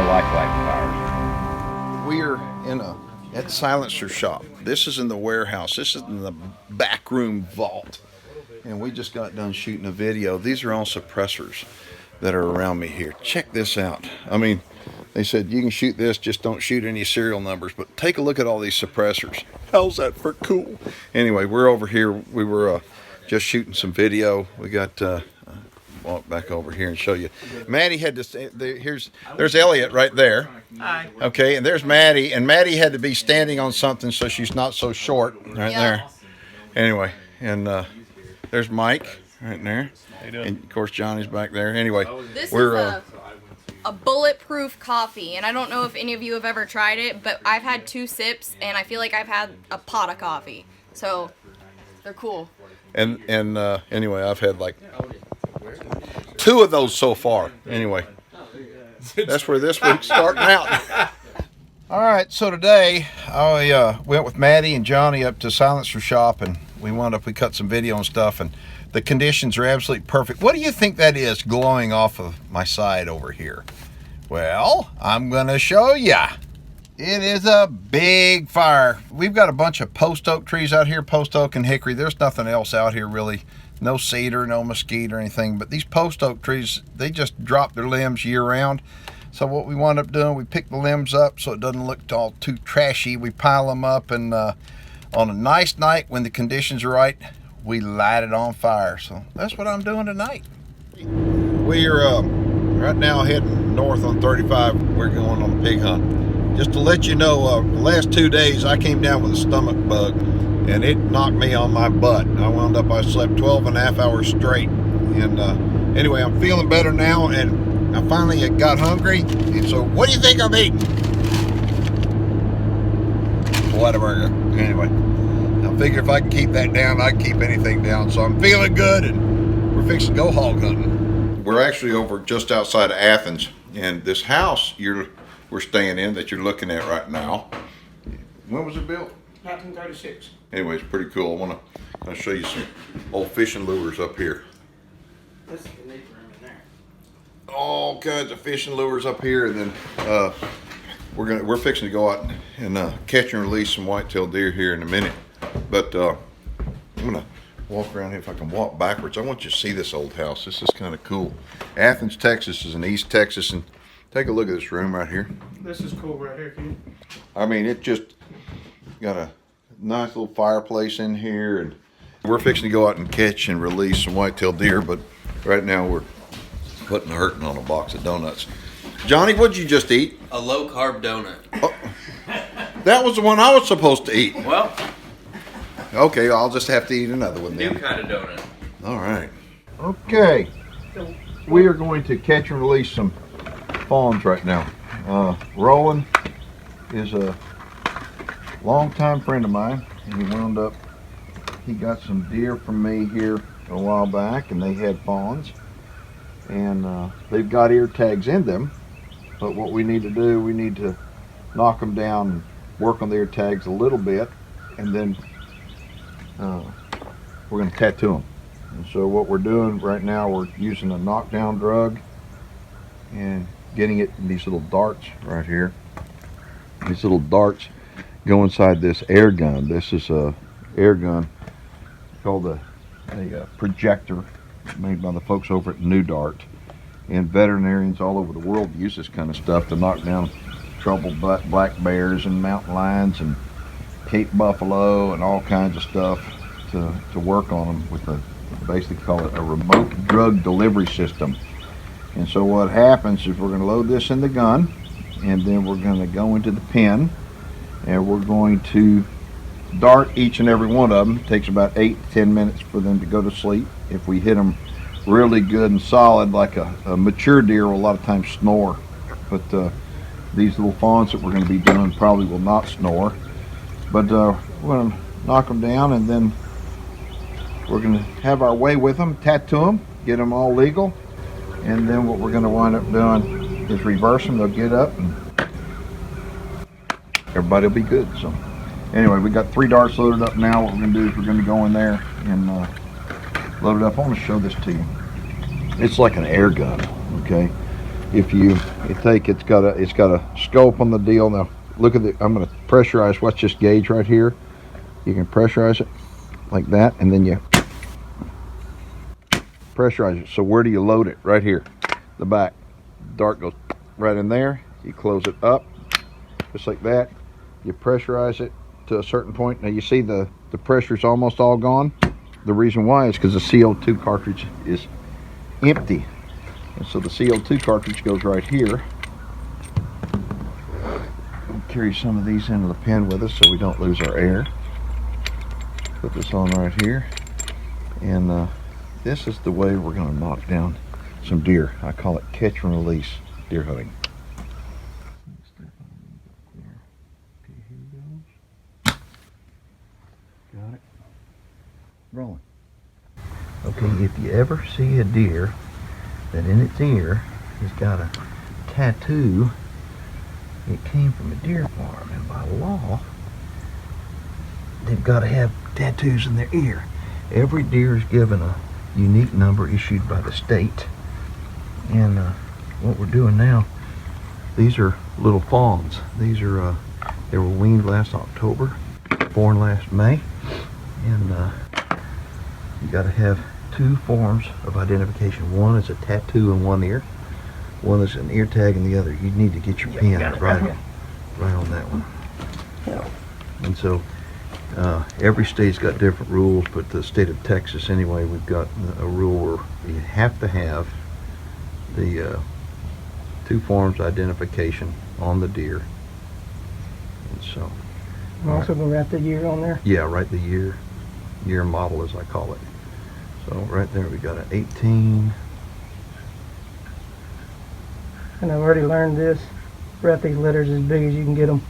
like lighting fires. We are at Silencer Shop. This is in the warehouse. This is in the back room vault. And we just got done shooting a video. These are all suppressors that are around me here. Check this out. I mean, they said you can shoot this, just don't shoot any serial numbers. But take a look at all these suppressors. How's that for cool? Anyway, we're over here. We were just shooting some video. We got walk back over here and show you. Maddie had to. There's Elliot right there. Hi. Okay, and there's Maddie, and Maddie had to be standing on something so she's not so short right there. Anyway, and there's Mike right there. How you doing? And of course Johnny's back there. Anyway, This we're is a bulletproof coffee, and I don't know if any of you have ever tried it, but I've had 2 sips, and I feel like I've had a pot of coffee. So they're cool. and anyway, I've had like 2 of those so far. Anyway, that's where this week's starting out. All right, so today I went with Maddie and Johnny up to Silencer Shop, and we cut some video and stuff, and the conditions are absolutely perfect. What do you think that is glowing off of my side over here? Well, I'm gonna show ya. It is a big fire. We've got a bunch of post oak trees out here, post oak and hickory. There's nothing else out here really. No cedar, no mesquite or anything, but these post oak trees, they just drop their limbs year round. So what we wound up doing, we pick the limbs up so it doesn't look all too trashy. We pile them up, and on a nice night when the conditions are right, we light it on fire. So that's what I'm doing tonight. We're right now heading north on 35. We're going on a pig hunt. Just to let you know, the last 2 days I came down with a stomach bug, and it knocked me on my butt. I slept 12 and a half hours straight. And anyway, I'm feeling better now, and I finally got hungry. And so what do you think I'm eating? Whataburger. Anyway, I figure if I can keep that down, I can keep anything down. So I'm feeling good, and we're fixing to go hog hunting. We're actually over just outside of Athens, and this house we're staying in that you're looking at right now. When was it built? 1936. Anyway, it's pretty cool. I want to show you some old fishing lures up here. This is the neat room in there. All kinds of fishing lures up here, and then we're fixing to go out and catch and release some whitetail deer here in a minute. But I'm gonna walk around here. If I can walk backwards, I want you to see this old house. This is kind of cool. Athens, Texas is in East Texas, and take a look at this room right here. This is cool right here, Keith. I mean, it just got a nice little fireplace in here, and we're fixing to go out and catch and release some whitetail deer, but right now we're putting a hurting on a box of donuts. Johnny, what'd you just eat? A low-carb donut. Oh, that was the one I was supposed to eat. Well, okay, I'll just have to eat another one then. new kind of donut. All right. Okay, we are going to catch and release some fawns right now. Roland is a longtime friend of mine, and he got some deer from me here a while back, and they had fawns, and they've got ear tags in them, but what we need to do, we need to knock them down and work on the ear tags a little bit, and then we're going to tattoo them. And so what we're doing right now, we're using a knockdown drug and getting it in these little darts right here. These little darts go inside this air gun. This is a air gun called a projector made by the folks over at Pneu Dart. And veterinarians all over the world use this kind of stuff to knock down troubled black bears and mountain lions and Cape buffalo and all kinds of stuff to work on them with basically call it a remote drug delivery system. And so what happens is we're going to load this in the gun, and then we're going to go into the pen, and we're going to dart each and every one of them. It takes about 8 to 10 minutes for them to go to sleep. If we hit them really good and solid, like a mature deer will a lot of times snore, but these little fawns that we're going to be doing probably will not snore. But we're going to knock them down, and then we're going to have our way with them, tattoo them, get them all legal, and then what we're going to wind up doing is reverse them. They'll get up, and everybody will be good. So anyway, we got 3 darts loaded up now. What we're going to do is we're going to go in there and load it up. I want to show this to you. It's like an air gun, okay? if you take, it's got a scope on the deal. Now look at I'm going to pressurize. Watch this gauge right here. You can pressurize it like that, and then you pressurize it. So where do you load it? Right here, the back. Dart goes right in there. You close it up just like that. You pressurize it to a certain point. Now you see the pressure's almost all gone. The reason why is because the CO2 cartridge is empty, and so the CO2 cartridge goes right here. We'll carry some of these into the pen with us so we don't lose our air. Put this on right here, and this is the way we're going to knock down some deer. I call it catch and release deer hunting. Okay, here goes. Got it. Rolling. Okay, if you ever see a deer that in its ear has got a tattoo, it came from a deer farm, and by law they've got to have tattoos in their ear. Every deer is given a unique number issued by the state, and what we're doing now, these are little fawns. These are they were weaned last October, born last May, and you got to have two forms of identification. One is a tattoo in one ear, one is an ear tag in the other. You need to get your pen right on that one. And so every state's got different rules, but the state of Texas anyway, we've got a rule where you have to have the two forms of identification on the deer. And so I'm also going to write the year on there. yeah, write the year model as I call it. So right there we got an 18. And I've already learned this. Write these letters as big as you can get them,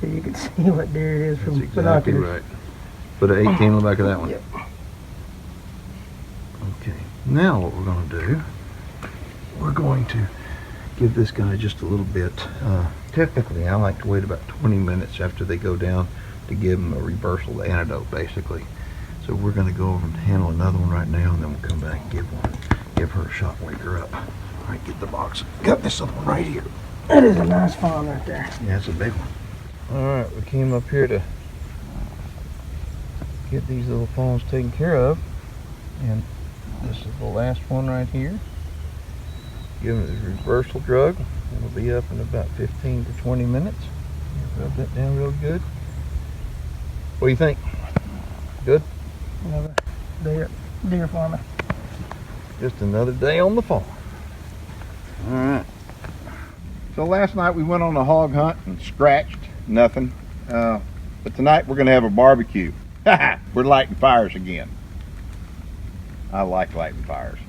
so you can see what deer it is from That's exactly binoculars. right. Put an 18 on the back of that one. Yep. Okay, now what we're going to do, we're going to give this guy just a little bit. Typically, I like to wait about 20 minutes after they go down to give them a reversal, the antidote, basically. So we're going to go over and handle another one right now, and then we'll come back and give her a shot and wake her up. All right, get the box. Got this one right here. That is a nice fawn right there. Yeah, it's a big one. All right, we came up here to get these little fawns taken care of, and this is the last one right here. Give them the reversal drug. It'll be up in about 15 to 20 minutes. Rub that down real good. What do you think? Good? Another deer farming. Just another day on the farm. All right. So last night we went on a hog hunt and scratched nothing. But tonight we're going to have a barbecue. We're lighting fires again. I like lighting fires.